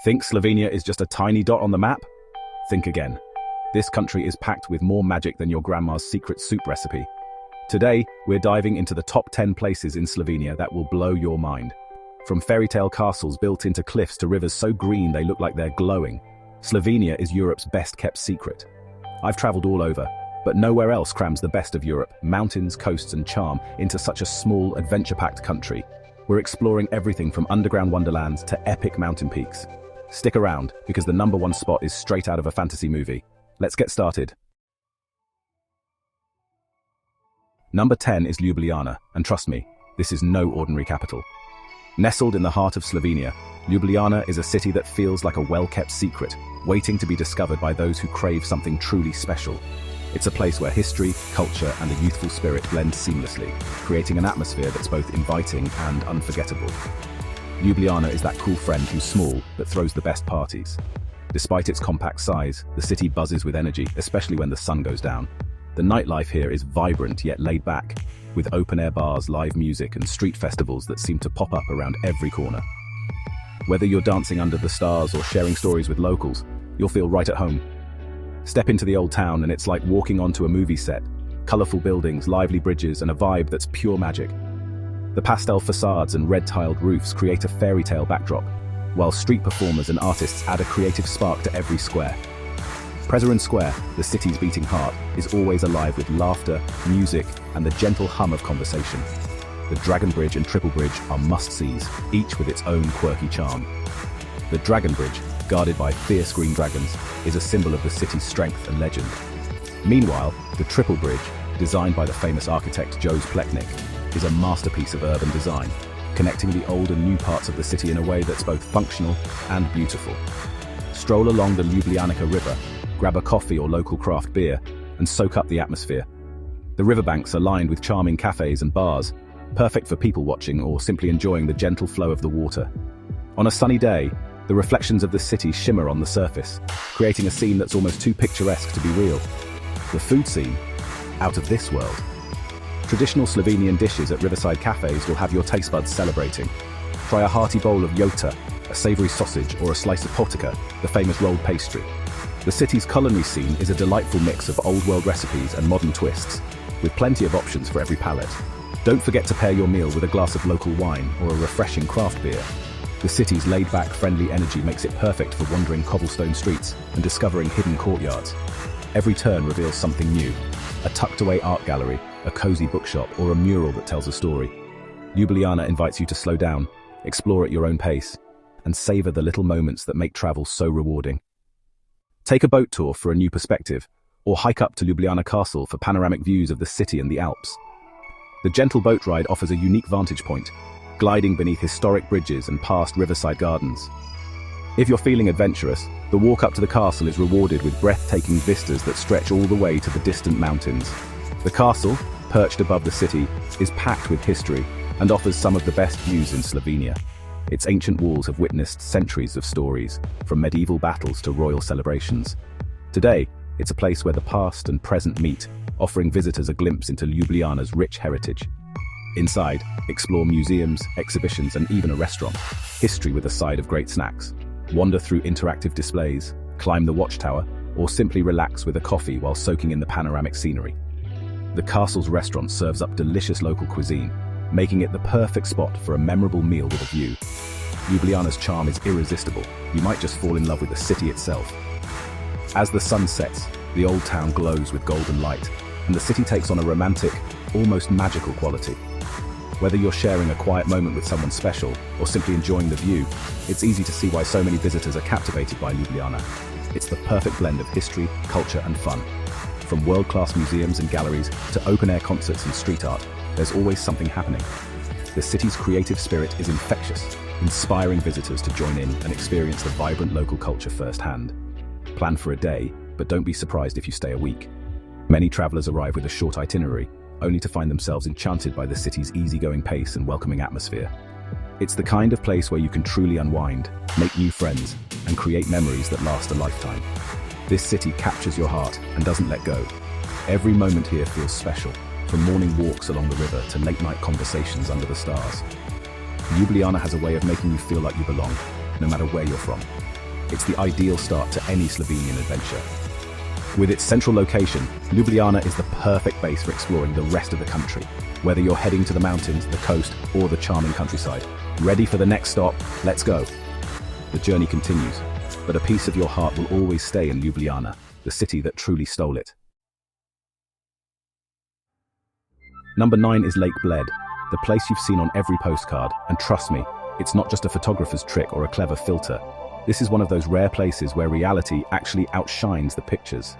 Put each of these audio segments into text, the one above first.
Think Slovenia is just a tiny dot on the map? Think again. This country is packed with more magic than your grandma's secret soup recipe. Today, we're diving into the top 10 places in Slovenia that will blow your mind. From fairy tale castles built into cliffs to rivers so green they look like they're glowing, Slovenia is Europe's best-kept secret. I've traveled all over, but nowhere else crams the best of Europe, mountains, coasts and charm, into such a small, adventure-packed country. We're exploring everything from underground wonderlands to epic mountain peaks. Stick around, because the number one spot is straight out of a fantasy movie. Let's get started. Number 10 is Ljubljana, and trust me, this is no ordinary capital. Nestled in the heart of Slovenia, Ljubljana is a city that feels like a well-kept secret, waiting to be discovered by those who crave something truly special. It's a place where history, culture, and a youthful spirit blend seamlessly, creating an atmosphere that's both inviting and unforgettable. Ljubljana is that cool friend who's small but throws the best parties. Despite its compact size, the city buzzes with energy, especially when the sun goes down. The nightlife here is vibrant yet laid back, with open-air bars, live music, and street festivals that seem to pop up around every corner. Whether you're dancing under the stars or sharing stories with locals, you'll feel right at home. Step into the old town and it's like walking onto a movie set. Colorful buildings, lively bridges, and a vibe that's pure magic. The pastel facades and red-tiled roofs create a fairy tale backdrop, while street performers and artists add a creative spark to every square. Piran Square, the city's beating heart, is always alive with laughter, music, and the gentle hum of conversation. The Dragon Bridge and Triple Bridge are must-sees, each with its own quirky charm. The Dragon Bridge, guarded by fierce green dragons, is a symbol of the city's strength and legend. Meanwhile, the Triple Bridge, designed by the famous architect Jože Plečnik, is a masterpiece of urban design, connecting the old and new parts of the city in a way that's both functional and beautiful. Stroll along the Ljubljana River, grab a coffee or local craft beer, and soak up the atmosphere. The riverbanks are lined with charming cafes and bars, perfect for people watching or simply enjoying the gentle flow of the water. On a sunny day, the reflections of the city shimmer on the surface, creating a scene that's almost too picturesque to be real. The food scene, out of this world. Traditional Slovenian dishes at riverside cafes will have your taste buds celebrating. Try a hearty bowl of jota, a savory sausage, or a slice of potica, the famous rolled pastry. The city's culinary scene is a delightful mix of old-world recipes and modern twists, with plenty of options for every palate. Don't forget to pair your meal with a glass of local wine or a refreshing craft beer. The city's laid-back, friendly energy makes it perfect for wandering cobblestone streets and discovering hidden courtyards. Every turn reveals something new: a tucked-away art gallery, a cozy bookshop, or a mural that tells a story. Ljubljana invites you to slow down, explore at your own pace, and savor the little moments that make travel so rewarding. Take a boat tour for a new perspective, or hike up to Ljubljana Castle for panoramic views of the city and the Alps. The gentle boat ride offers a unique vantage point, gliding beneath historic bridges and past riverside gardens. If you're feeling adventurous, the walk up to the castle is rewarded with breathtaking vistas that stretch all the way to the distant mountains. The castle, perched above the city, is packed with history and offers some of the best views in Slovenia. Its ancient walls have witnessed centuries of stories, from medieval battles to royal celebrations. Today, it's a place where the past and present meet, offering visitors a glimpse into Ljubljana's rich heritage. Inside, explore museums, exhibitions, and even a restaurant. History with a side of great snacks. Wander through interactive displays, climb the watchtower, or simply relax with a coffee while soaking in the panoramic scenery. The castle's restaurant serves up delicious local cuisine, making it the perfect spot for a memorable meal with a view. Ljubljana's charm is irresistible. You might just fall in love with the city itself. As the sun sets, the old town glows with golden light, and the city takes on a romantic, almost magical quality. Whether you're sharing a quiet moment with someone special or simply enjoying the view, it's easy to see why so many visitors are captivated by Ljubljana. It's the perfect blend of history, culture, and fun. From world-class museums and galleries to open-air concerts and street art, there's always something happening. The city's creative spirit is infectious, inspiring visitors to join in and experience the vibrant local culture firsthand. Plan for a day, but don't be surprised if you stay a week. Many travelers arrive with a short itinerary, only to find themselves enchanted by the city's easygoing pace and welcoming atmosphere. It's the kind of place where you can truly unwind, make new friends, and create memories that last a lifetime. This city captures your heart and doesn't let go. Every moment here feels special, from morning walks along the river to late-night conversations under the stars. Ljubljana has a way of making you feel like you belong, no matter where you're from. It's the ideal start to any Slovenian adventure. With its central location, Ljubljana is the perfect base for exploring the rest of the country, whether you're heading to the mountains, the coast, or the charming countryside. Ready for the next stop? Let's go. The journey continues, but a piece of your heart will always stay in Ljubljana, the city that truly stole it. Number 9 is Lake Bled, the place you've seen on every postcard, and trust me, it's not just a photographer's trick or a clever filter. This is one of those rare places where reality actually outshines the pictures.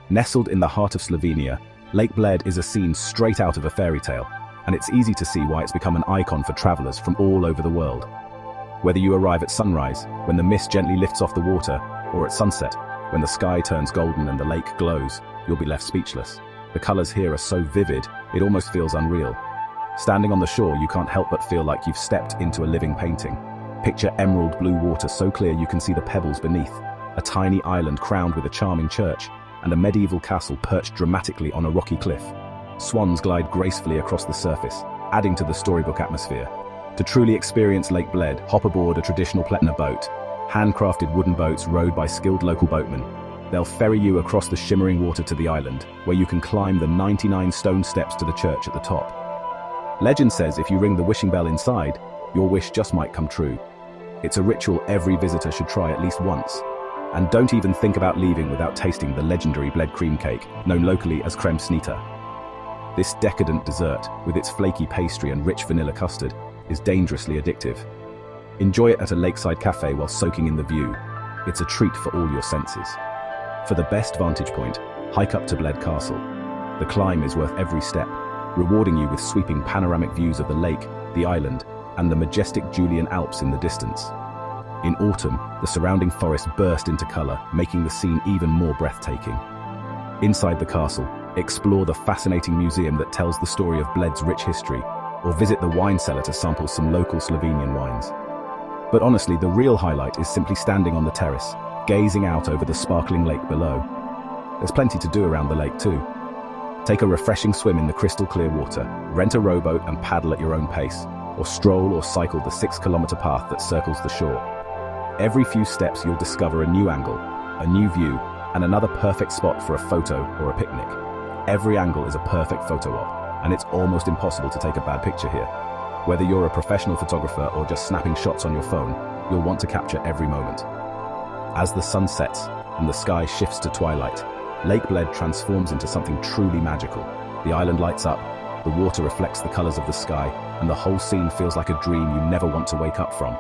Nestled in the heart of Slovenia, Lake Bled is a scene straight out of a fairy tale, and it's easy to see why it's become an icon for travelers from all over the world. Whether you arrive at sunrise, when the mist gently lifts off the water, or at sunset, when the sky turns golden and the lake glows, you'll be left speechless. The colors here are so vivid, it almost feels unreal. Standing on the shore, you can't help but feel like you've stepped into a living painting. Picture emerald blue water so clear you can see the pebbles beneath, a tiny island crowned with a charming church, and a medieval castle perched dramatically on a rocky cliff. Swans glide gracefully across the surface, adding to the storybook atmosphere. To truly experience Lake Bled, hop aboard a traditional Pletna boat, handcrafted wooden boats rowed by skilled local boatmen. They'll ferry you across the shimmering water to the island, where you can climb the 99 stone steps to the church at the top. Legend says if you ring the wishing bell inside, your wish just might come true. It's a ritual every visitor should try at least once. And don't even think about leaving without tasting the legendary Bled cream cake, known locally as krem snita. This decadent dessert, with its flaky pastry and rich vanilla custard, is dangerously addictive. Enjoy it at a lakeside cafe while soaking in the view. It's a treat for all your senses. For the best vantage point, hike up to Bled Castle. The climb is worth every step, rewarding you with sweeping panoramic views of the lake, the island, and the majestic Julian Alps in the distance. In autumn, the surrounding forest burst into color, making the scene even more breathtaking. Inside the castle, explore the fascinating museum that tells the story of Bled's rich history, or visit the wine cellar to sample some local Slovenian wines. But honestly, the real highlight is simply standing on the terrace, gazing out over the sparkling lake below. There's plenty to do around the lake too. Take a refreshing swim in the crystal clear water, rent a rowboat and paddle at your own pace, or stroll or cycle the 6-kilometer path that circles the shore. Every few steps you'll discover a new angle, a new view, and another perfect spot for a photo or a picnic. Every angle is a perfect photo op, and it's almost impossible to take a bad picture here. Whether you're a professional photographer or just snapping shots on your phone, you'll want to capture every moment. As the sun sets and the sky shifts to twilight, Lake Bled transforms into something truly magical. The island lights up, the water reflects the colors of the sky, and the whole scene feels like a dream you never want to wake up from.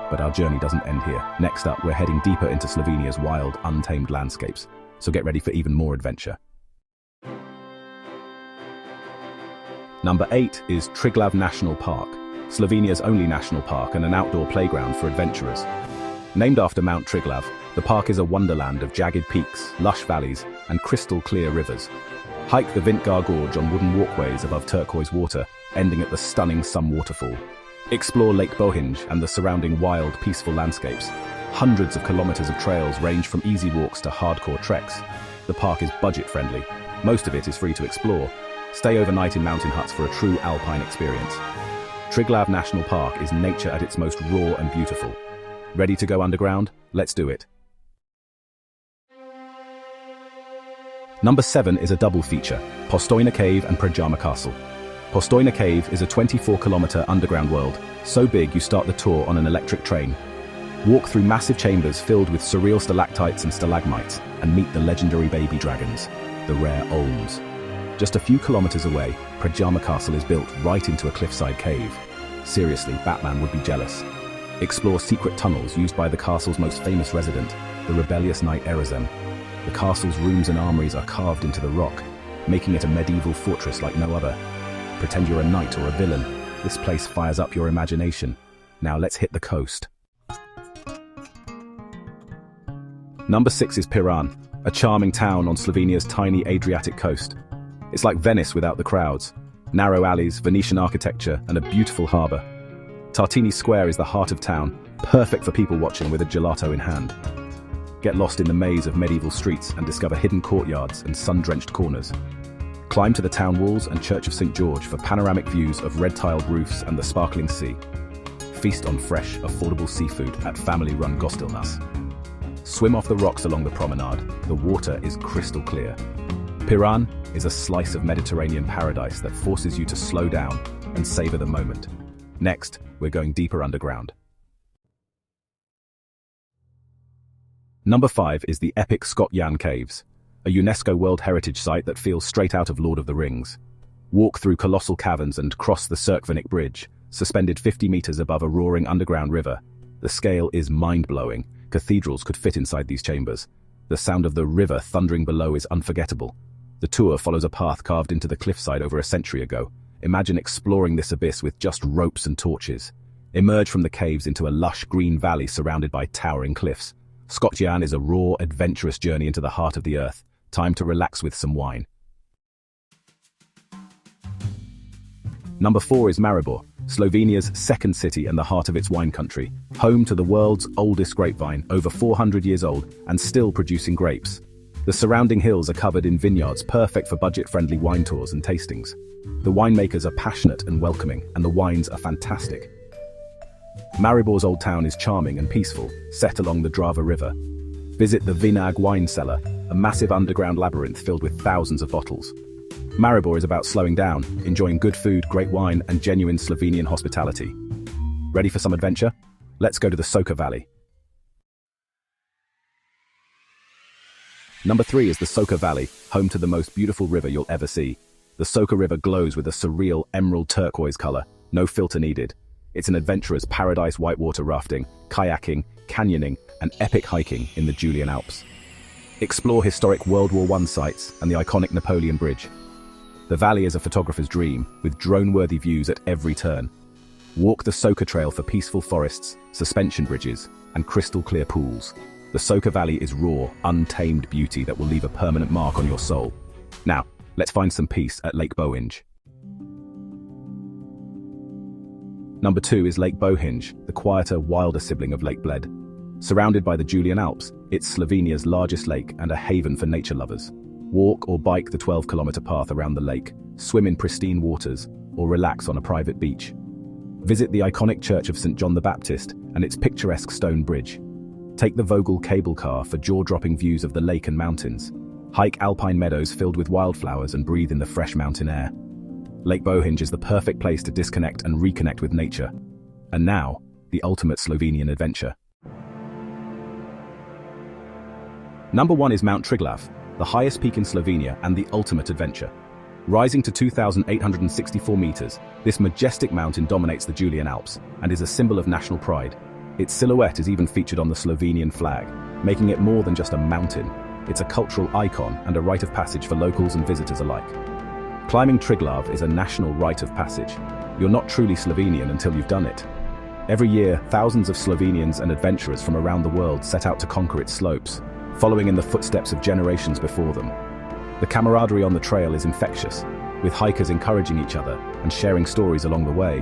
But our journey doesn't end here. Next up, we're heading deeper into Slovenia's wild, untamed landscapes, so get ready for even more adventure. Number 8 is Triglav National Park, Slovenia's only national park and an outdoor playground for adventurers. Named after Mount Triglav, the park is a wonderland of jagged peaks, lush valleys, and crystal-clear rivers. Hike the Vintgar Gorge on wooden walkways above turquoise water, ending at the stunning Sum waterfall. Explore Lake Bohinj and the surrounding wild, peaceful landscapes. Hundreds of kilometers of trails range from easy walks to hardcore treks. The park is budget-friendly. Most of it is free to explore. Stay overnight in mountain huts for a true alpine experience. Triglav National Park is nature at its most raw and beautiful. Ready to go underground? Let's do it. Number 7 is a double feature, Postojna Cave and Prajama Castle. Postojna Cave is a 24-kilometer underground world, so big you start the tour on an electric train. Walk through massive chambers filled with surreal stalactites and stalagmites, and meet the legendary baby dragons, the rare olms. Just a few kilometers away, Prajama Castle is built right into a cliffside cave. Seriously, Batman would be jealous. Explore secret tunnels used by the castle's most famous resident, the rebellious knight Erazem. The castle's rooms and armories are carved into the rock, making it a medieval fortress like no other. Pretend you're a knight or a villain. This place fires up your imagination. Now let's hit the coast. Number 6 is Piran, a charming town on Slovenia's tiny Adriatic coast. It's like Venice without the crowds. Narrow alleys, Venetian architecture, and a beautiful harbour. Tartini Square is the heart of town, perfect for people watching with a gelato in hand. Get lost in the maze of medieval streets and discover hidden courtyards and sun-drenched corners. Climb to the town walls and Church of St. George for panoramic views of red-tiled roofs and the sparkling sea. Feast on fresh, affordable seafood at family-run gostilnas. Swim off the rocks along the promenade. The water is crystal clear. Piran is a slice of Mediterranean paradise that forces you to slow down and savor the moment. Next, we're going deeper underground. Number 5 is the epic Skocjan Caves, a UNESCO World Heritage Site that feels straight out of Lord of the Rings. Walk through colossal caverns and cross the Cirkvenik Bridge, suspended 50 meters above a roaring underground river. The scale is mind-blowing. Cathedrals could fit inside these chambers. The sound of the river thundering below is unforgettable. The tour follows a path carved into the cliffside over a century ago. Imagine exploring this abyss with just ropes and torches. Emerge from the caves into a lush green valley surrounded by towering cliffs. Skocjan is a raw, adventurous journey into the heart of the earth. Time to relax with some wine. Number 4 is Maribor, Slovenia's second city and the heart of its wine country, home to the world's oldest grapevine, over 400 years old and still producing grapes. The surrounding hills are covered in vineyards, perfect for budget-friendly wine tours and tastings. The winemakers are passionate and welcoming, and the wines are fantastic. Maribor's old town is charming and peaceful, set along the Drava River. Visit the Vinag wine cellar, a massive underground labyrinth filled with thousands of bottles. Maribor is about slowing down, enjoying good food, great wine, and genuine Slovenian hospitality. Ready for some adventure? Let's go to the Soca Valley. Number 3 is the Soca Valley, home to the most beautiful river you'll ever see. The Soca River glows with a surreal emerald turquoise color, no filter needed. It's an adventurous paradise whitewater rafting, kayaking, canyoning, and epic hiking in the Julian Alps. Explore historic World War I sites and the iconic Napoleon Bridge. The valley is a photographer's dream, with drone-worthy views at every turn. Walk the Soca Trail for peaceful forests, suspension bridges, and crystal-clear pools. The Soca Valley is raw, untamed beauty that will leave a permanent mark on your soul. Now, let's find some peace at Lake Bohinj. Number 2 is Lake Bohinj, the quieter, wilder sibling of Lake Bled. Surrounded by the Julian Alps, it's Slovenia's largest lake and a haven for nature lovers. Walk or bike the 12-kilometer path around the lake, swim in pristine waters, or relax on a private beach. Visit the iconic Church of St. John the Baptist and its picturesque stone bridge. Take the Vogel cable car for jaw-dropping views of the lake and mountains. Hike alpine meadows filled with wildflowers and breathe in the fresh mountain air. Lake Bohinj is the perfect place to disconnect and reconnect with nature. And now, the ultimate Slovenian adventure. Number 1 is Mount Triglav, the highest peak in Slovenia and the ultimate adventure. Rising to 2,864 meters, this majestic mountain dominates the Julian Alps and is a symbol of national pride. Its silhouette is even featured on the Slovenian flag, making it more than just a mountain. It's a cultural icon and a rite of passage for locals and visitors alike. Climbing Triglav is a national rite of passage. You're not truly Slovenian until you've done it. Every year, thousands of Slovenians and adventurers from around the world set out to conquer its slopes, following in the footsteps of generations before them. The camaraderie on the trail is infectious, with hikers encouraging each other and sharing stories along the way.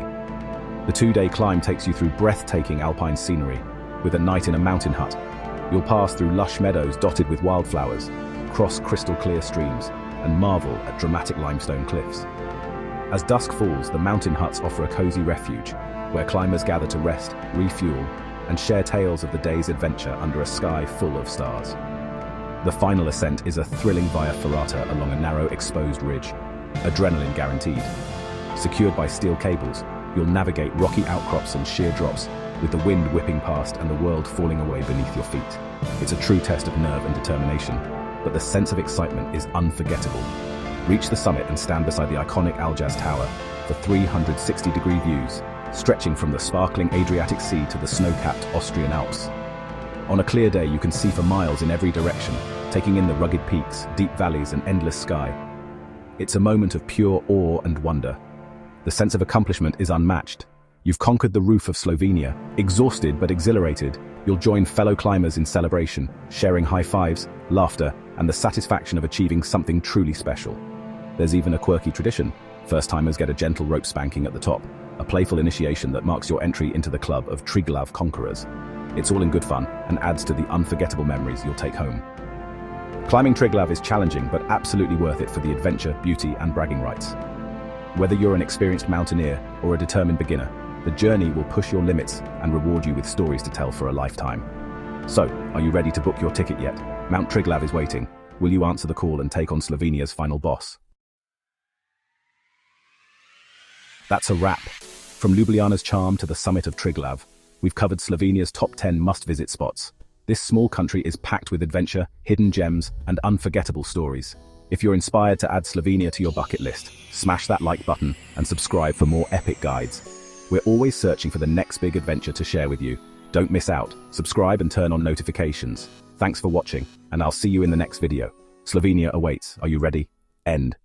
The 2-day climb takes you through breathtaking alpine scenery, with a night in a mountain hut. You'll pass through lush meadows dotted with wildflowers, cross crystal-clear streams, and marvel at dramatic limestone cliffs. As dusk falls, the mountain huts offer a cozy refuge, where climbers gather to rest, refuel, and share tales of the day's adventure under a sky full of stars. The final ascent is a thrilling via ferrata along a narrow, exposed ridge, adrenaline guaranteed. Secured by steel cables, you'll navigate rocky outcrops and sheer drops, with the wind whipping past and the world falling away beneath your feet. It's a true test of nerve and determination, but the sense of excitement is unforgettable. Reach the summit and stand beside the iconic Aljaz Tower for 360-degree views, stretching from the sparkling Adriatic Sea to the snow-capped Austrian Alps. On a clear day, you can see for miles in every direction, taking in the rugged peaks, deep valleys, and endless sky. It's a moment of pure awe and wonder. The sense of accomplishment is unmatched. You've conquered the roof of Slovenia. Exhausted but exhilarated, you'll join fellow climbers in celebration, sharing high fives, laughter, and the satisfaction of achieving something truly special. There's even a quirky tradition. First-timers get a gentle rope spanking at the top, a playful initiation that marks your entry into the club of Triglav conquerors. It's all in good fun and adds to the unforgettable memories you'll take home. Climbing Triglav is challenging but absolutely worth it for the adventure, beauty, and bragging rights. Whether you're an experienced mountaineer or a determined beginner, the journey will push your limits and reward you with stories to tell for a lifetime. So, are you ready to book your ticket yet? Mount Triglav is waiting. Will you answer the call and take on Slovenia's final boss? That's a wrap. From Ljubljana's charm to the summit of Triglav, we've covered Slovenia's top 10 must-visit spots. This small country is packed with adventure, hidden gems, and unforgettable stories. If you're inspired to add Slovenia to your bucket list, smash that like button and subscribe for more epic guides. We're always searching for the next big adventure to share with you. Don't miss out. Subscribe and turn on notifications. Thanks for watching, and I'll see you in the next video. Slovenia awaits. Are you ready? End.